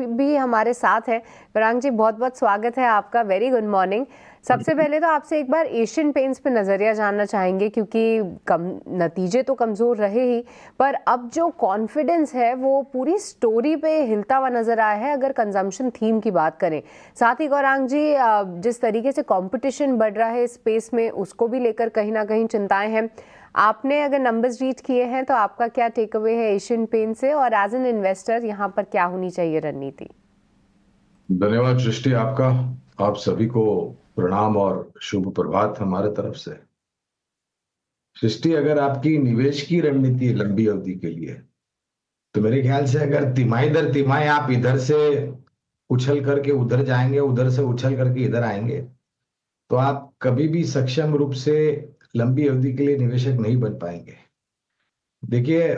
भी हमारे साथ हैं। पराग जी, बहुत बहुत स्वागत है आपका। Very good morning. सबसे पहले तो आपसे एक बार एशियन पेंट्स पे नज़रिया जानना चाहेंगे, क्योंकि नतीजे तो कमज़ोर रहे ही, पर अब जो कॉन्फिडेंस है वो पूरी स्टोरी पे हिलता हुआ नज़र आया है, अगर कंजम्पशन थीम की बात करें। साथ ही गौरांग जी, जिस तरीके से कंपटीशन बढ़ रहा है स्पेस में, उसको भी लेकर कहीं ना कहीं चिंताएं हैं। आपने अगर नंबर्स रीड किए हैं तो आपका क्या टेक अवे है एशियन पेंट से, और एज एन इन्वेस्टर यहाँ पर क्या होनी चाहिए रणनीति? धन्यवाद सृष्टि, आपका। आप सभी को प्रणाम और शुभ प्रभात हमारे तरफ से। सृष्टि, अगर आपकी निवेश की रणनीति है लंबी अवधि के लिए, तो मेरे ख्याल से अगर तिमाही दर तिमाही आप इधर से उछल करके उधर जाएंगे, उधर से उछल करके इधर आएंगे, तो आप कभी भी सक्षम रूप से लंबी अवधि के लिए निवेशक नहीं बन पाएंगे। देखिए,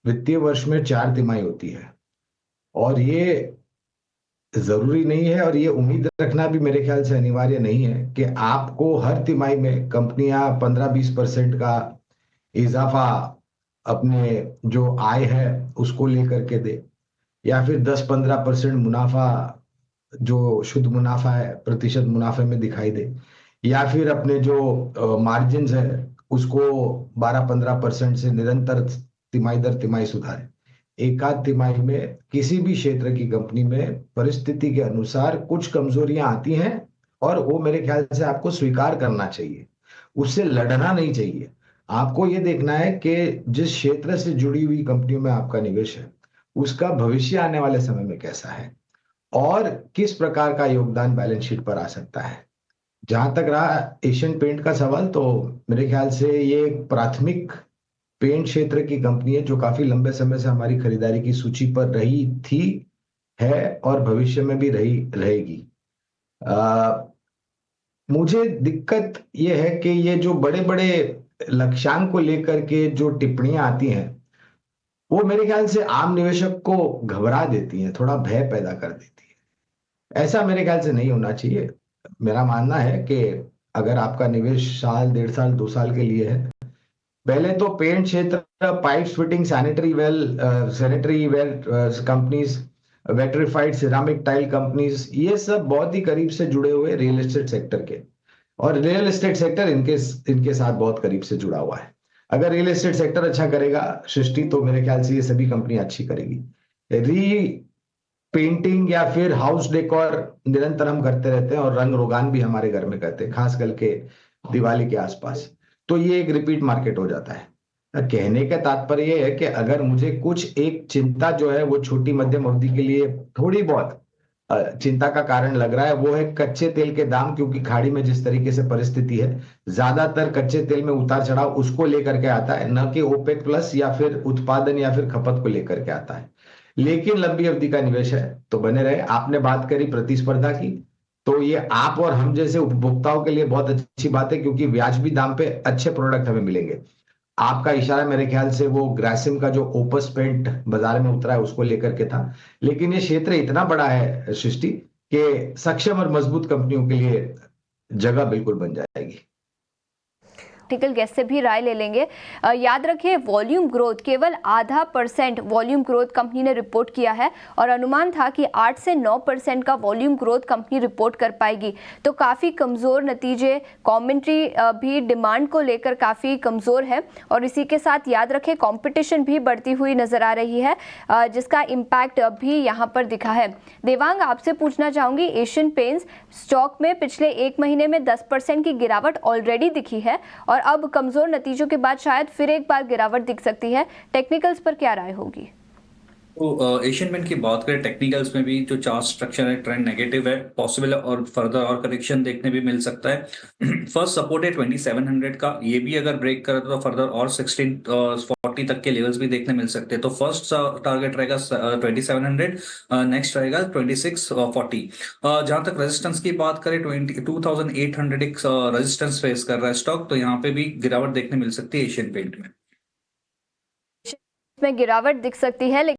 वित्तीय वर्ष में 4 तिमाही होती है, और ये जरूरी नहीं है और ये उम्मीद रखना भी मेरे ख्याल से अनिवार्य नहीं है कि आपको हर तिमाही में कंपनियां 15-20% का इजाफा अपने जो आय है उसको लेकर के दे, या फिर 10-15% मुनाफा, जो शुद्ध मुनाफा है, प्रतिशत मुनाफे में दिखाई दे, या फिर अपने जो मार्जिन है उसको 12-15% से निरंतर तिमाही दर तिमाही सुधारे। एकाध तिमाही में किसी भी क्षेत्र की कंपनी में परिस्थिति के अनुसार कुछ कमजोरियां आती हैं, और वो मेरे ख्याल से आपको स्वीकार करना चाहिए, उससे लड़ना नहीं चाहिए। आपको ये देखना है कि जिस क्षेत्र से जुड़ी हुई कंपनियों में आपका निवेश है उसका भविष्य आने वाले समय में कैसा है, और किस प्रकार का योगदान बैलेंस शीट पर आ सकता है। जहां तक रहा एशियन पेंट का सवाल, तो मेरे ख्याल से ये एक प्राथमिक पेंट क्षेत्र की कंपनी है जो काफी लंबे समय से हमारी खरीदारी की सूची पर रही थी, है, और भविष्य में भी रही रहेगी। मुझे दिक्कत ये है कि ये जो बड़े बड़े लक्ष्यांक को लेकर के जो टिप्पणियां आती हैं, वो मेरे ख्याल से आम निवेशक को घबरा देती हैं, थोड़ा भय पैदा कर देती है। ऐसा मेरे ख्याल से नहीं होना चाहिए। मेरा मानना है कि अगर आपका निवेश साल, 1.5 साल, 2 साल के लिए है, पहले तो पेंट क्षेत्र, pipe fitting, sanitary ware companies, vitrified ceramic tile companies, ये सब बहुत ही करीब से जुड़े हुए रियल एस्टेट सेक्टर के, और रियल एस्टेट सेक्टर इनके इनके साथ बहुत करीब से जुड़ा हुआ है। अगर रियल एस्टेट सेक्टर अच्छा करेगा सृष्टि, तो मेरे ख्याल से ये सभी कंपनी अच्छी करेगी। री पेंटिंग या फिर हाउस डेकोर निरंतर हम करते रहते हैं, और रंग रोगान भी हमारे घर में करते हैं, खास करके दिवाली के आसपास। तो ये एक रिपीट मार्केट हो जाता है। कहने का तात्पर्य ये है कि अगर मुझे कुछ एक चिंता जो है वो छोटी मध्यम अवधि के लिए थोड़ी बहुत चिंता का कारण लग रहा है, वो है कच्चे तेल के दाम। क्योंकि खाड़ी में जिस तरीके से परिस्थिति है, ज्यादातर कच्चे तेल में उतार चढ़ाव उसको लेकर के आता है, न कि ओपेक प्लस या फिर उत्पादन या फिर खपत को लेकर के आता है। लेकिन लंबी अवधि का निवेश है तो बने रहे। आपने बात करी प्रतिस्पर्धा की, तो ये आप और हम जैसे उपभोक्ताओं के लिए बहुत अच्छी बात है, क्योंकि ब्याजबी दाम पे अच्छे प्रोडक्ट हमें मिलेंगे। आपका इशारा मेरे ख्याल से वो ग्रासिम का जो ओपस पेंट बाजार में उतरा है उसको लेकर के था। लेकिन ये क्षेत्र इतना बड़ा है सृष्टि, कि सक्षम और मजबूत कंपनियों के लिए जगह बिल्कुल बन जाएगी। टेक्निकल गेस्ट से भी राय ले लेंगे। याद रखिए, वॉल्यूम ग्रोथ केवल 0.5% वॉल्यूम ग्रोथ कंपनी ने रिपोर्ट किया है, और अनुमान था कि 8 से 9% का वॉल्यूम ग्रोथ कंपनी रिपोर्ट कर पाएगी। तो काफ़ी कमज़ोर नतीजे, कमेंट्री भी डिमांड को लेकर काफ़ी कमज़ोर है, और इसी के साथ याद रखें कंपटीशन भी बढ़ती हुई नज़र आ रही है, जिसका इम्पैक्ट भी यहाँ पर दिखा है। देवांग, आपसे पूछना चाहूँगी, एशियन पेंट्स स्टॉक में पिछले 1 महीने में 10% की गिरावट ऑलरेडी दिखी है, और अब कमजोर नतीजों के बाद शायद फिर एक बार गिरावट दिख सकती है। टेक्निकल्स पर क्या राय होगी? तो एशियन पेंट की बात करें, टेक्निकल्स में भी जो चार्ट स्ट्रक्चर है ट्रेंड नेगेटिव है, पॉसिबल है और फर्दर और करेक्शन देखने भी मिल सकता है। फर्स्ट सपोर्ट है 2700 का, ये भी अगर ब्रेक करे तो फर्दर और 1640 तक के लेवल्स भी देखने मिल सकते हैं। तो फर्स्ट टारगेट रहेगा 2700, नेक्स्ट रहेगा 2640। जहां तक रेजिस्टेंस की बात करें, 2800 एक रेजिस्टेंस फेस कर रहा है स्टॉक, तो यहाँ पे भी गिरावट देखने मिल सकती है एशियन पेंट में। गिरावट दिख सकती है, लेकिन